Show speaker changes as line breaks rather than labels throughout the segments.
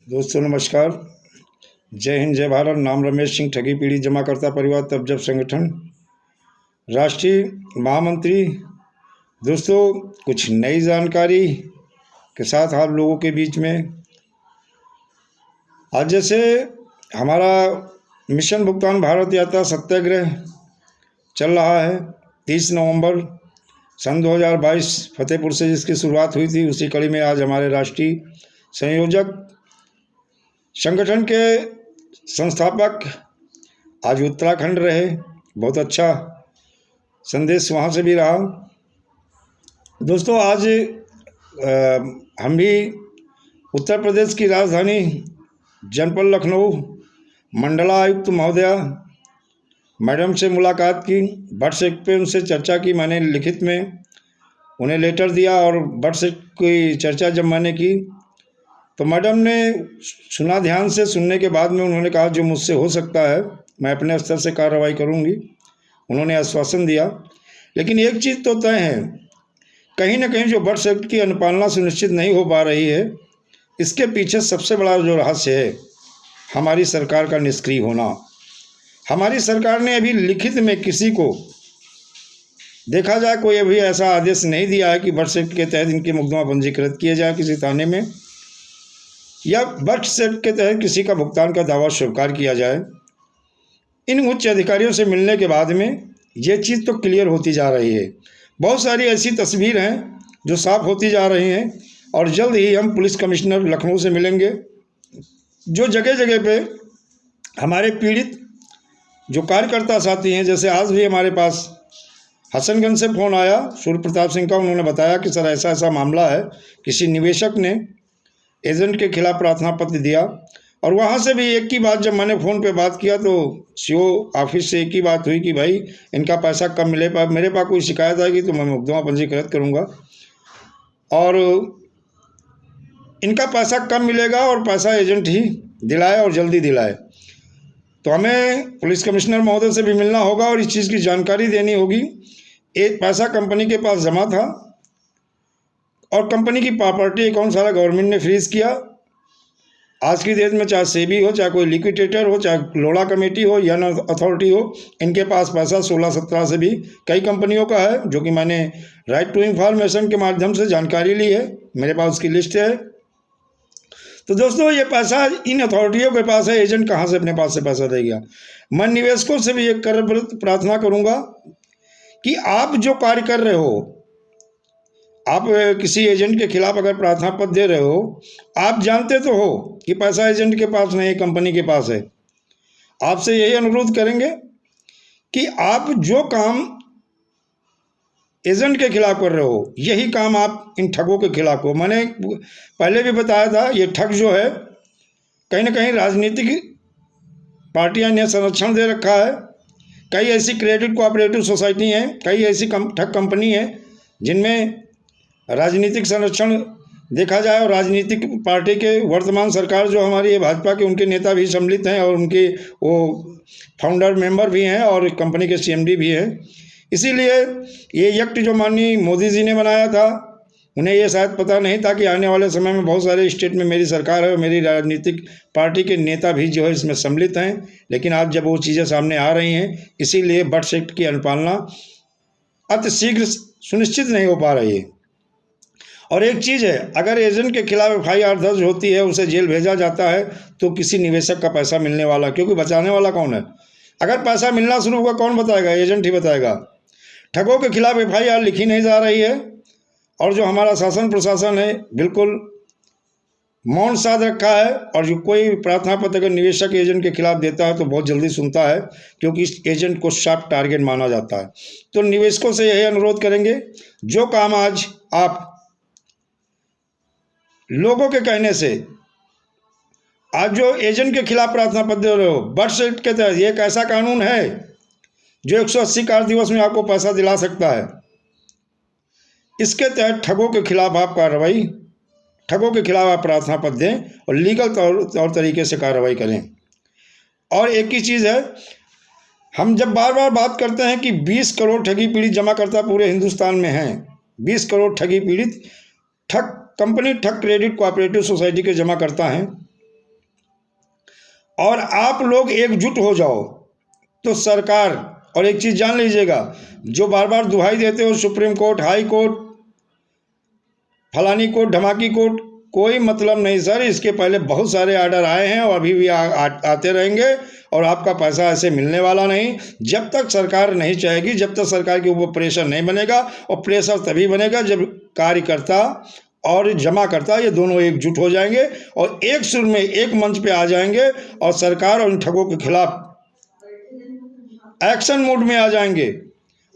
दोस्तों नमस्कार। जय हिंद जय भारत। नाम रमेश सिंह, ठगी पीढ़ी जमाकर्ता परिवार तब जब संगठन, राष्ट्रीय महामंत्री। दोस्तों कुछ नई जानकारी के साथ आप लोगों के बीच में आज जैसे हमारा मिशन भुगतान भारत यात्रा सत्याग्रह चल रहा है। 30 नवंबर सन 2022 फतेहपुर से जिसकी शुरुआत हुई थी, उसी कड़ी में आज हमारे राष्ट्रीय संयोजक संगठन के संस्थापक आज उत्तराखंड रहे। बहुत अच्छा संदेश वहाँ से भी रहा। दोस्तों आज हम भी उत्तर प्रदेश की राजधानी जनपद लखनऊ मंडलायुक्त महोदया मैडम से मुलाकात की। व्हाट्सएप पे उनसे चर्चा की। मैंने लिखित में उन्हें लेटर दिया और व्हाट्सएप की चर्चा जब मैंने की तो मैडम ने सुना। ध्यान से सुनने के बाद में उन्होंने कहा जो मुझसे हो सकता है मैं अपने स्तर से कार्रवाई करूंगी। उन्होंने आश्वासन दिया। लेकिन एक चीज़ तो तय है, कहीं ना कहीं जो बर्ड्स एक्ट की अनुपालना सुनिश्चित नहीं हो पा रही है, इसके पीछे सबसे बड़ा जो रहस्य है हमारी सरकार का निष्क्रिय होना। हमारी सरकार ने अभी लिखित में किसी को देखा जाए कोई अभी ऐसा आदेश नहीं दिया है कि बर्ड्स एक्ट के तहत इनके मुकदमा पंजीकृत किए जाए किसी थाने में, या बर्ड्स एक्ट के तहत किसी का भुगतान का दावा स्वीकार किया जाए। इन उच्च अधिकारियों से मिलने के बाद में ये चीज़ तो क्लियर होती जा रही है। बहुत सारी ऐसी तस्वीर हैं जो साफ होती जा रही हैं और जल्द ही हम पुलिस कमिश्नर लखनऊ से मिलेंगे। जो जगह जगह पे हमारे पीड़ित जो कार्यकर्ता साथी हैं, जैसे आज भी हमारे पास हसनगंज से फ़ोन आया सूर्य प्रताप सिंह का। उन्होंने बताया कि सर ऐसा ऐसा मामला है, किसी निवेशक ने एजेंट के खिलाफ प्रार्थना पत्र दिया। और वहाँ से भी एक ही बात, जब मैंने फ़ोन पे बात किया तो सीओ ऑफिस से एक ही बात हुई कि भाई इनका पैसा कब मिले, मेरे पास कोई शिकायत आएगी तो मैं मुकदमा पंजीकृत करूँगा। और इनका पैसा कब मिलेगा और पैसा एजेंट ही दिलाए और जल्दी दिलाए। तो हमें पुलिस कमिश्नर महोदय से भी मिलना होगा और इस चीज़ की जानकारी देनी होगी। एक पैसा कंपनी के पास जमा था और कंपनी की प्रॉपर्टी अकाउंट सारा गवर्नमेंट ने फ्रीज किया। आज की डेट में चाहे सेबी हो, चाहे कोई लिक्विडेटर हो, चाहे लोढ़ा कमेटी हो या अथॉरिटी हो, इनके पास पैसा 16-17 से भी कई कंपनियों का है, जो कि मैंने राइट टू इंफॉर्मेशन के माध्यम से जानकारी ली है। मेरे पास उसकी लिस्ट है। तो दोस्तों ये पैसा इन अथॉरिटियों के पास है, एजेंट कहाँ से अपने पास से पैसा देगा। मैं निवेशकों से भी एक प्रार्थना करूँगा कि आप जो कार्य कर रहे हो, आप किसी एजेंट के खिलाफ अगर प्रार्थना पत्र दे रहे हो, आप जानते तो हो कि पैसा एजेंट के पास नहीं, कंपनी के पास है। आपसे यही अनुरोध करेंगे कि आप जो काम एजेंट के खिलाफ कर रहे हो, यही काम आप इन ठगों के खिलाफ हो। मैंने पहले भी बताया था, ये ठग जो है कहीं ना कहीं राजनीतिक पार्टियां ने संरक्षण दे रखा है। कई ऐसी क्रेडिट कोऑपरेटिव सोसाइटी हैं, कई ऐसी ठग कंपनी है जिनमें राजनीतिक संरक्षण देखा जाए। और राजनीतिक पार्टी के वर्तमान सरकार जो हमारी है भाजपा के, उनके नेता भी सम्मिलित हैं और उनके वो फाउंडर मेंबर भी हैं और कंपनी के सीएमडी भी हैं। इसीलिए ये एक्ट जो माननीय मोदी जी ने बनाया था, उन्हें ये शायद पता नहीं था कि आने वाले समय में बहुत सारे स्टेट में मेरी सरकार है और मेरी राजनीतिक पार्टी के नेता भी जो है इसमें सम्मिलित हैं। लेकिन आज जब वो चीज़ें सामने आ रही हैं, इसीलिए बर्ड्स एक्ट की अनुपालना अति शीघ्र सुनिश्चित नहीं हो पा रही है। और एक चीज़ है, अगर एजेंट के खिलाफ एफआईआर दर्ज होती है, उसे जेल भेजा जाता है, तो किसी निवेशक का पैसा मिलने वाला, क्योंकि बचाने वाला कौन है? अगर पैसा मिलना शुरू होगा कौन बताएगा? एजेंट ही बताएगा। ठगों के खिलाफ एफआईआर लिखी नहीं जा रही है और जो हमारा शासन प्रशासन है बिल्कुल मौन साध रखा है। और जो कोई प्रार्थना पत्र अगर निवेशक एजेंट के खिलाफ देता है तो बहुत जल्दी सुनता है, क्योंकि इस एजेंट को शार्प टारगेट माना जाता है। तो निवेशकों से यही अनुरोध करेंगे, जो काम आज आप लोगों के कहने से आज जो एजेंट के खिलाफ प्रार्थना पत्र दे रहे हो, बर्ड्स एक्ट के तहत ये एक ऐसा कानून है जो 180 कार्य दिवस में आपको पैसा दिला सकता है। इसके तहत ठगों के खिलाफ आप कार्रवाई, ठगों के खिलाफ आप प्रार्थना पत्र दें और लीगल तौर तरीके से कार्रवाई करें। और एक ही चीज़ है, हम जब बार बार बात करते हैं कि 20 करोड़ ठगी पीड़ित जमाकर्ता पूरे हिंदुस्तान में हैं, 20 करोड़ ठगी पीड़ित ठग कंपनी ठग क्रेडिट कोऑपरेटिव सोसाइटी के जमा करता हैं। और आप लोग एकजुट हो जाओ तो सरकार, और एक चीज़ जान लीजिएगा, जो बार बार दुहाई देते हो सुप्रीम कोर्ट, हाई कोर्ट, फलानी कोर्ट, धमाकी कोर्ट, कोई मतलब नहीं सर। इसके पहले बहुत सारे ऑर्डर आए हैं और अभी भी आते रहेंगे, और आपका पैसा ऐसे मिलने वाला नहीं जब तक सरकार नहीं चाहेगी, जब तक सरकार के ऊपर प्रेशर नहीं बनेगा। और प्रेशर तभी बनेगा जब कार्यकर्ता और जमाकर्ता ये दोनों एकजुट हो जाएंगे और एक सुर में एक मंच पे आ जाएंगे और सरकार और इन ठगों के खिलाफ एक्शन मोड में आ जाएंगे।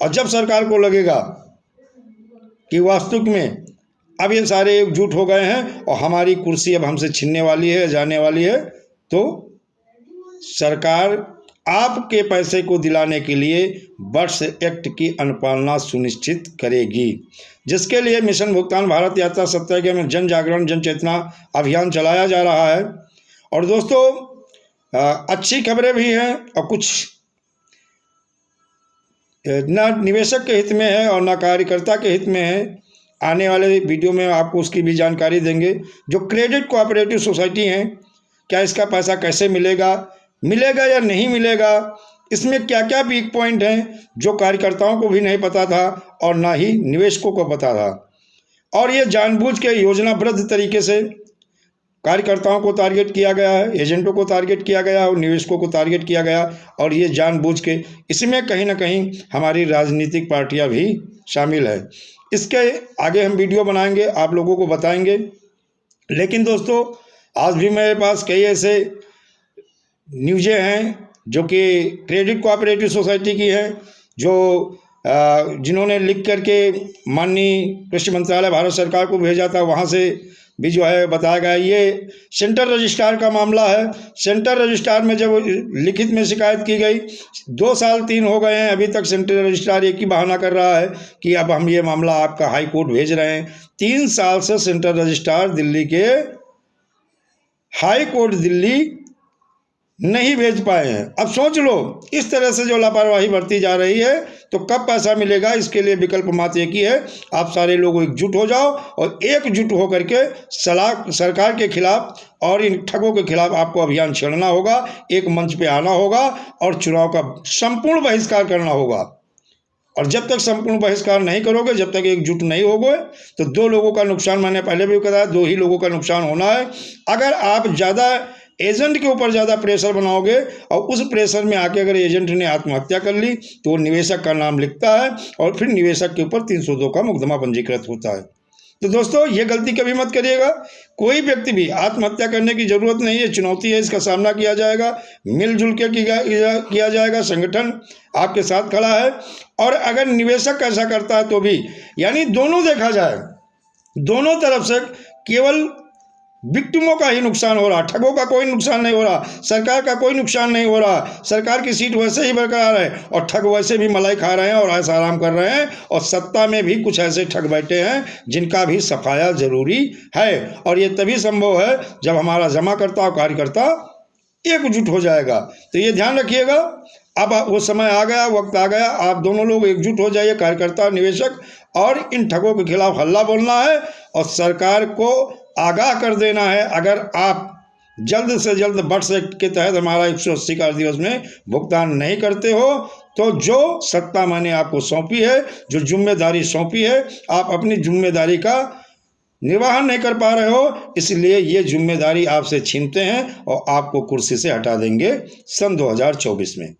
और जब सरकार को लगेगा कि वास्तविक में अब ये सारे एकजुट हो गए हैं और हमारी कुर्सी अब हमसे छीनने वाली है, जाने वाली है, तो सरकार आपके पैसे को दिलाने के लिए बर्ड्स एक्ट की अनुपालना सुनिश्चित करेगी, जिसके लिए मिशन भुगतान भारत यात्रा सत्याग्रह में जन जागरण जन चेतना अभियान चलाया जा रहा है। और दोस्तों अच्छी खबरें भी हैं और कुछ न निवेशक के हित में है और न कार्यकर्ता के हित में है। आने वाले वीडियो में आपको उसकी भी जानकारी देंगे। जो क्रेडिट कोऑपरेटिव सोसाइटी हैं, क्या इसका पैसा कैसे मिलेगा या नहीं मिलेगा, इसमें क्या क्या वीक पॉइंट हैं जो कार्यकर्ताओं को भी नहीं पता था और ना ही निवेशकों को पता था। और ये जानबूझ के योजनाबद्ध तरीके से कार्यकर्ताओं को टारगेट किया गया है, एजेंटों को टारगेट किया गया और निवेशकों को टारगेट किया गया, और ये जानबूझ के, इसमें कहीं ना कहीं हमारी राजनीतिक पार्टियां भी शामिल है। इसके आगे हम वीडियो बनाएंगे, आप लोगों को बताएंगे। लेकिन दोस्तों आज भी मेरे पास कई ऐसे न्यूज़ें हैं जो कि क्रेडिट कोऑपरेटिव सोसाइटी की हैं, जो जिन्होंने लिख करके माननीय कृषि मंत्रालय भारत सरकार को भेजा था, वहाँ से भी जो है बताया गया। ये सेंटर रजिस्ट्रार का मामला है। सेंटर रजिस्ट्रार में जब लिखित में शिकायत की गई, 2 साल 3 हो गए हैं, अभी तक सेंटर रजिस्ट्रार एक ही बहाना कर रहा है कि अब हम ये मामला आपका हाई कोर्ट भेज रहे हैं। 3 साल से सेंटर रजिस्ट्रार दिल्ली के हाई कोर्ट दिल्ली नहीं भेज पाए हैं। अब सोच लो, इस तरह से जो लापरवाही बढ़ती जा रही है तो कब पैसा मिलेगा। इसके लिए विकल्प मात्र एक ही है, आप सारे लोग एकजुट हो जाओ और एकजुट होकर के सरकार के खिलाफ और इन ठगों के खिलाफ आपको अभियान छेड़ना होगा, एक मंच पे आना होगा और चुनाव का संपूर्ण बहिष्कार करना होगा। और जब तक संपूर्ण बहिष्कार नहीं करोगे, जब तक एकजुट नहीं होगे, तो 2 लोगों का नुकसान, मैंने पहले भी बताया, 2 ही लोगों का नुकसान होना है। अगर आप ज़्यादा एजेंट के ऊपर ज़्यादा प्रेशर बनाओगे और उस प्रेशर में आके अगर एजेंट ने आत्महत्या कर ली तो निवेशक का नाम लिखता है और फिर निवेशक के ऊपर 302 का मुकदमा पंजीकृत होता है। तो दोस्तों ये गलती कभी मत करिएगा। कोई व्यक्ति भी आत्महत्या करने की जरूरत नहीं है, चुनौती है, इसका सामना किया जाएगा, मिलजुल के किया जाएगा। संगठन आपके साथ खड़ा है। और अगर निवेशक ऐसा करता है तो भी, यानी दोनों देखा जाए, दोनों तरफ से केवल विक्टिमों का ही नुकसान हो रहा, ठगों का कोई नुकसान नहीं हो रहा, सरकार का कोई नुकसान नहीं हो रहा। सरकार की सीट वैसे ही बरकरार है और ठग वैसे भी मलाई खा रहे हैं और ऐसा आराम कर रहे हैं। और सत्ता में भी कुछ ऐसे ठग बैठे हैं जिनका भी सफाया जरूरी है। और ये तभी संभव है जब हमारा जमाकर्ता और कार्यकर्ता एकजुट हो जाएगा। तो ये ध्यान रखिएगा। अब वो समय आ गया, वक्त आ गया, आप दोनों लोग एकजुट हो जाइए, कार्यकर्ता, निवेशक, और इन ठगों के खिलाफ हल्ला बोलना है और सरकार को आगाह कर देना है। अगर आप जल्द से जल्द बर्ड्स एक्ट के तहत हमारा 180 कार्य दिवस में भुगतान नहीं करते हो तो जो सत्ता मैंने आपको सौंपी है, जो जिम्मेदारी सौंपी है, आप अपनी जिम्मेदारी का निर्वहन नहीं कर पा रहे हो, इसलिए ये जिम्मेदारी आपसे छीनते हैं और आपको कुर्सी से हटा देंगे सन 2024 में।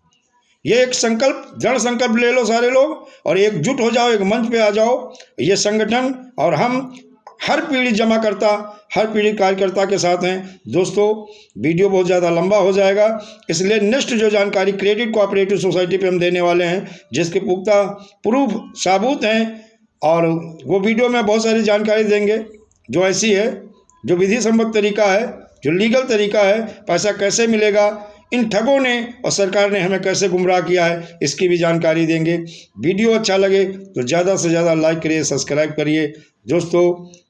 ये एक संकल्प, दृढ़ संकल्प ले लो सारे लोग और एकजुट हो जाओ, एक मंच पे आ जाओ। ये संगठन और हम हर पीढ़ी जमाकर्ता, हर पीढ़ी कार्यकर्ता के साथ हैं। दोस्तों वीडियो बहुत ज़्यादा लंबा हो जाएगा, इसलिए नेक्स्ट जो जानकारी क्रेडिट कोऑपरेटिव सोसाइटी पे हम देने वाले हैं, जिसके पुख्ता प्रूफ साबुत हैं, और वो वीडियो में बहुत सारी जानकारी देंगे जो ऐसी है, जो विधि सम्मत तरीका है, जो लीगल तरीका है, पैसा कैसे मिलेगा, इन ठगों ने और सरकार ने हमें कैसे गुमराह किया है, इसकी भी जानकारी देंगे। वीडियो अच्छा लगे तो ज़्यादा से ज़्यादा लाइक करिए, सब्सक्राइब करिए। दोस्तों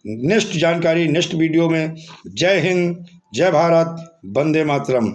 नेक्स्ट जानकारी नेक्स्ट वीडियो में। जय हिंद, जय भारत, वंदे मातरम।